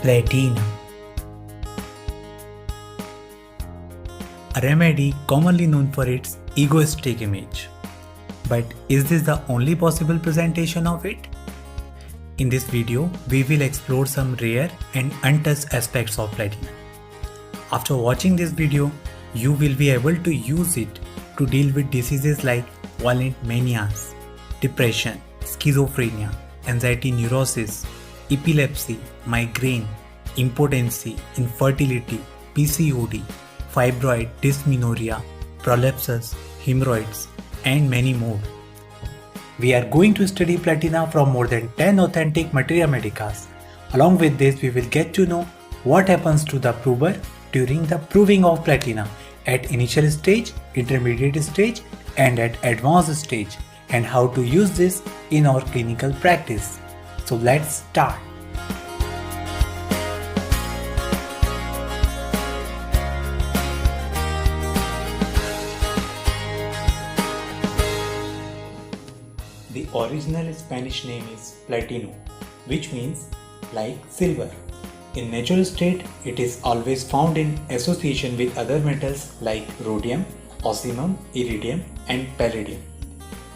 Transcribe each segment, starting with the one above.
Platina. A remedy commonly known for its egoistic image. But is this the only possible presentation of it? In this video, we will explore some rare and untouched aspects of platina. After watching this video, you will be able to use it to deal with diseases like violent manias, depression, schizophrenia, anxiety neurosis, epilepsy, migraine, impotency, infertility, PCOD, fibroid dysmenorrhea, prolapsus, hemorrhoids, and many more. We are going to study platina from more than 10 authentic materia medicas. Along with this, we will get to know what happens to the prover during the proving of platina at initial stage, intermediate stage, and at advanced stage, and how to use this in our clinical practice. So let's start. The original Spanish name is platino, which means like silver. In natural state, it is always found in association with other metals like rhodium, osmium, iridium, and palladium.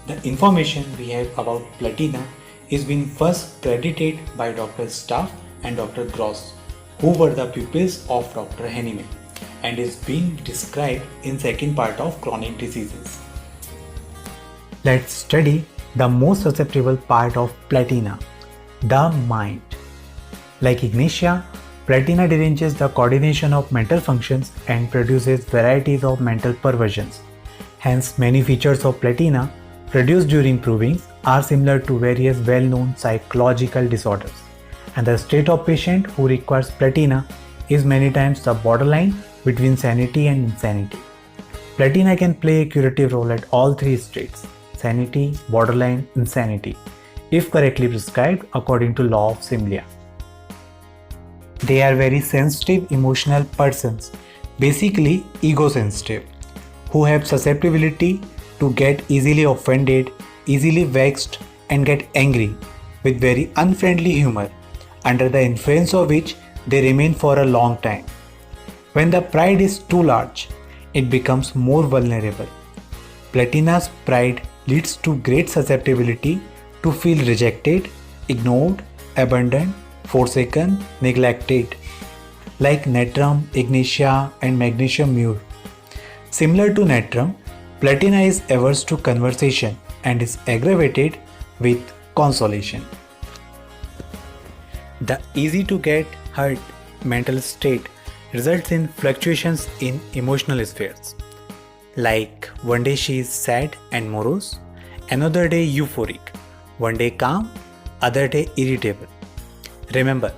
The information we have about platina is being first credited by Dr. Staff and Dr. Gross, who were the pupils of Dr. Hahnemann, and is being described in second part of chronic diseases. Let's study the most susceptible part of platina, the mind. Like ignitia, platina deranges the coordination of mental functions and produces varieties of mental perversions. Hence, many features of platina produced during provings are similar to various well-known psychological disorders. And the state of patient who requires platina is many times the borderline between sanity and insanity. Platina can play a curative role at all three states: sanity, borderline, insanity, if correctly prescribed according to law of Simlia. They are very sensitive, emotional persons, basically ego-sensitive, who have susceptibility to get easily offended, easily vexed, and get angry with very unfriendly humor, under the influence of which they remain for a long time. When the pride is too large, it becomes more vulnerable. Platina's pride leads to great susceptibility to feel rejected, ignored, abandoned, forsaken, neglected, like natrum, ignitia, and magnesium mure. Similar to natrum, platina is averse to conversation and is aggravated with consolation. The easy to get hurt mental state results in fluctuations in emotional spheres. Like one day she is sad and morose, another day euphoric, one day calm, other day irritable. Remember,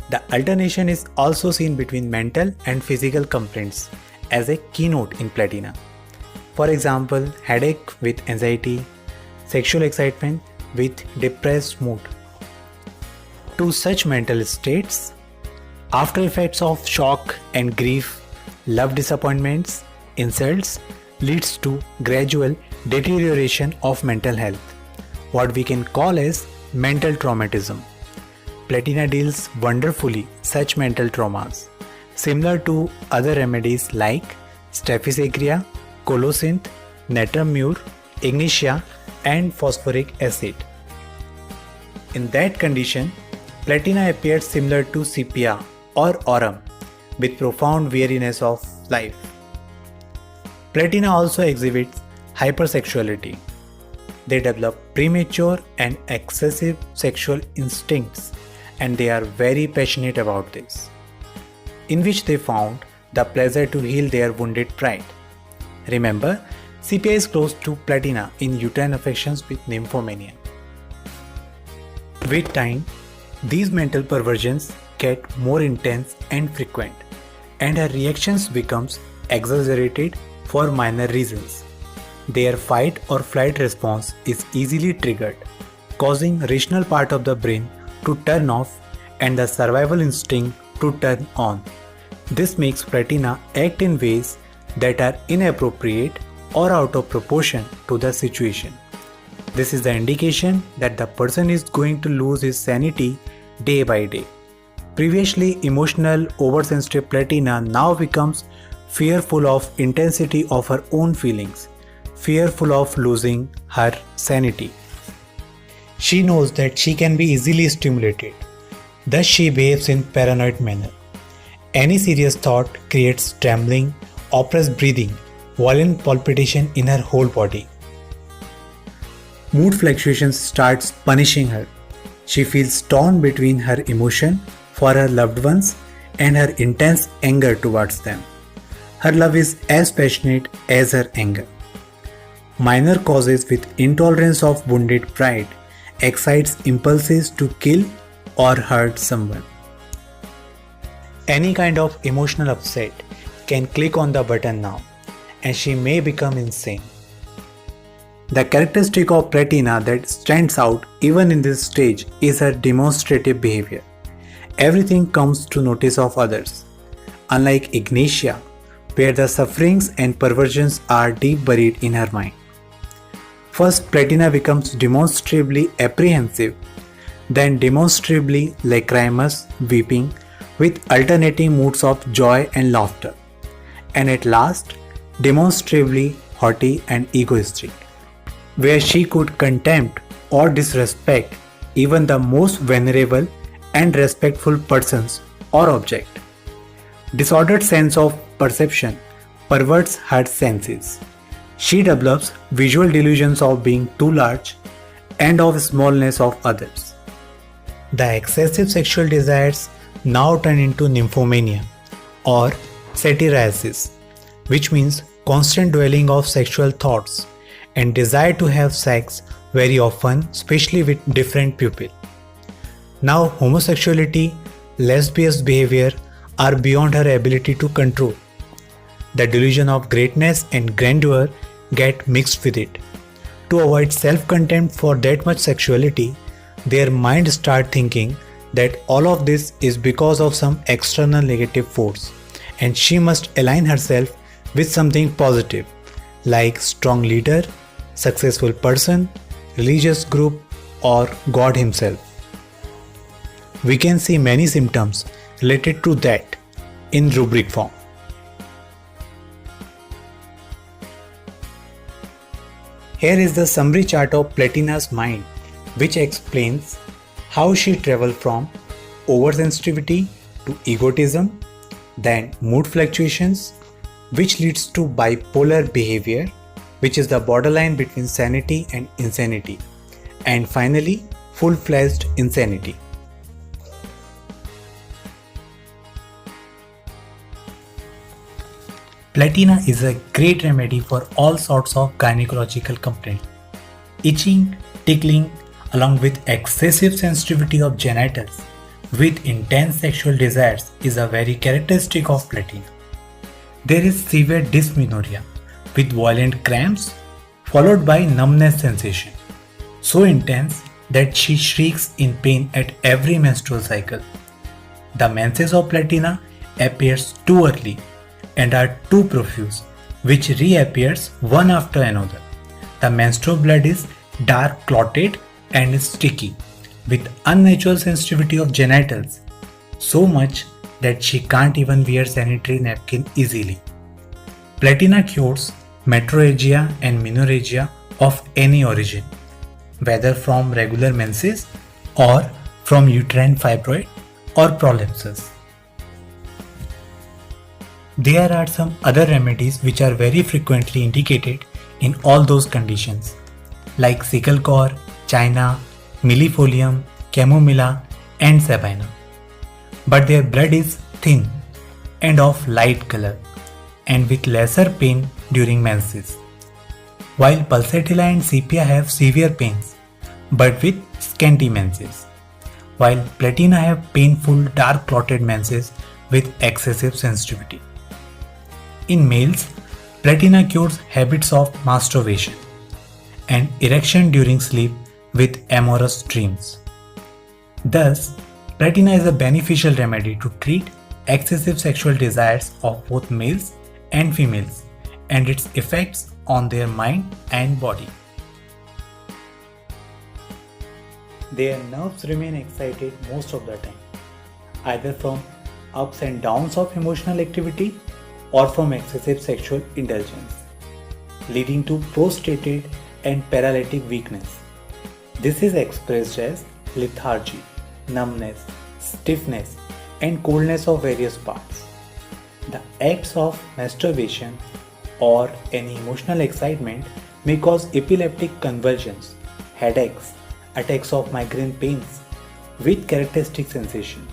the alternation is also seen between mental and physical complaints as a keynote in platina. For example, headache with anxiety, sexual excitement with depressed mood. To such mental states, after effects of shock and grief, love disappointments, insults leads to gradual deterioration of mental health, what we can call as mental traumatism. Platina deals wonderfully such mental traumas, similar to other remedies like staphysagria, colocynth, natrum mure, ignitia, and phosphoric acid. In that condition, platina appears similar to sepia or aurum, with profound weariness of life. Platina also exhibits hypersexuality. They develop premature and excessive sexual instincts, and they are very passionate about this, in which they found the pleasure to heal their wounded pride. Remember, sepia is close to platina in uterine affections with nymphomania. With time, these mental perversions get more intense and frequent, and her reactions becomes exaggerated for minor reasons. Their fight or flight response is easily triggered, causing rational part of the brain to turn off and the survival instinct to turn on. This makes platina act in ways that are inappropriate or out of proportion to the situation. This is the indication that the person is going to lose his sanity day by day. Previously emotional, oversensitive Platina now becomes fearful of intensity of her own feelings, fearful of losing her sanity. She knows that she can be easily stimulated, thus she behaves in paranoid manner. Any serious thought creates trembling, oppressed breathing, violent palpitation in her whole body. Mood fluctuations starts punishing her. She feels torn between her emotion for her loved ones and her intense anger towards them. Her love is as passionate as her anger. Minor causes with intolerance of wounded pride excites impulses to kill or hurt someone. Any kind of emotional upset can click on the button now and she may become insane. The characteristic of Platina that stands out even in this stage is her demonstrative behavior. Everything comes to notice of others. Unlike Ignatia, where the sufferings and perversions are deep buried in her mind. First, Platina becomes demonstrably apprehensive, then demonstrably lachrymous, weeping, with alternating moods of joy and laughter, and at last, demonstrably haughty and egoistic, where she could contempt or disrespect even the most venerable and respectful persons or object. Disordered sense of perception perverts her senses. She develops visual delusions of being too large and of smallness of others. The excessive sexual desires now turn into nymphomania or satyriasis, which means constant dwelling of sexual thoughts and desire to have sex very often, especially with different people. Now homosexuality, lesbian behavior are beyond her ability to control. The delusion of greatness and grandeur get mixed with it. To avoid self-contempt for that much sexuality, their mind start thinking that all of this is because of some external negative force and she must align herself with something positive like strong leader, successful person, religious group or God himself. We can see many symptoms related to that in rubric form. Here is the summary chart of Platina's mind, which explains how she traveled from oversensitivity to egotism, then mood fluctuations, which leads to bipolar behavior, which is the borderline between sanity and insanity, and finally full-fledged insanity. Platina is a great remedy for all sorts of gynecological complaints. Itching, tickling, along with excessive sensitivity of genitals with intense sexual desires is a very characteristic of Platina. There is severe dysmenorrhea with violent cramps followed by numbness sensation, so intense that she shrieks in pain at every menstrual cycle. The menses of Platina appears too early and are too profuse, which reappears one after another. The menstrual blood is dark clotted and sticky, with unnatural sensitivity of genitals, so much that she can't even wear sanitary napkin easily. Platina cures metrorrhagia and menorrhagia of any origin, whether from regular menses or from uterine fibroid or prolapses. There are some other remedies which are very frequently indicated in all those conditions, like sickle core, china, millefolium, chamomilla and sabina. But their blood is thin and of light color and with lesser pain during menses. While pulsatilla and sepia have severe pains but with scanty menses, while Platina have painful dark clotted menses with excessive sensitivity. In males, Platina cures habits of masturbation and erection during sleep with amorous dreams. Thus, Platina is a beneficial remedy to treat excessive sexual desires of both males and females and its effects on their mind and body. Their nerves remain excited most of the time. either from ups and downs of emotional activity or from excessive sexual indulgence, leading to prostrated and paralytic weakness. This is expressed as lethargy, numbness, stiffness, and coldness of various parts. The acts of masturbation or any emotional excitement may cause epileptic convulsions, headaches, attacks of migraine pains with characteristic sensation,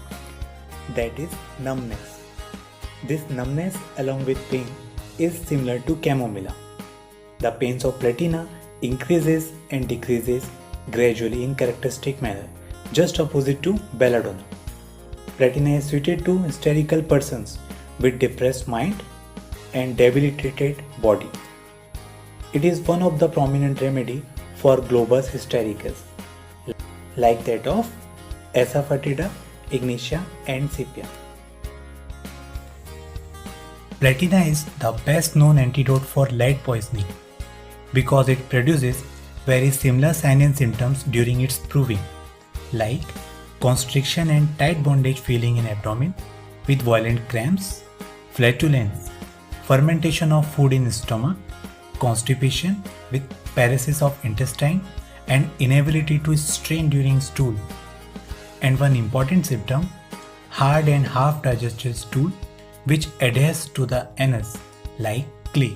that is numbness. This numbness along with pain is similar to chamomilla. The pains of platina increases and decreases gradually in characteristic manner, just opposite to belladonna. Platina is suited to hysterical persons with depressed mind and debilitated body. It is one of the prominent remedy for globus hystericus, like that of asafoetida, ignitia and sepia. Platina is the best known antidote for lead poisoning because it produces very similar signs and symptoms during its proving, like constriction and tight bondage feeling in abdomen with violent cramps, flatulence, fermentation of food in stomach, constipation with paresis of intestine and inability to strain during stool, and one important symptom, hard and half digested stool which adheres to the anus like clay.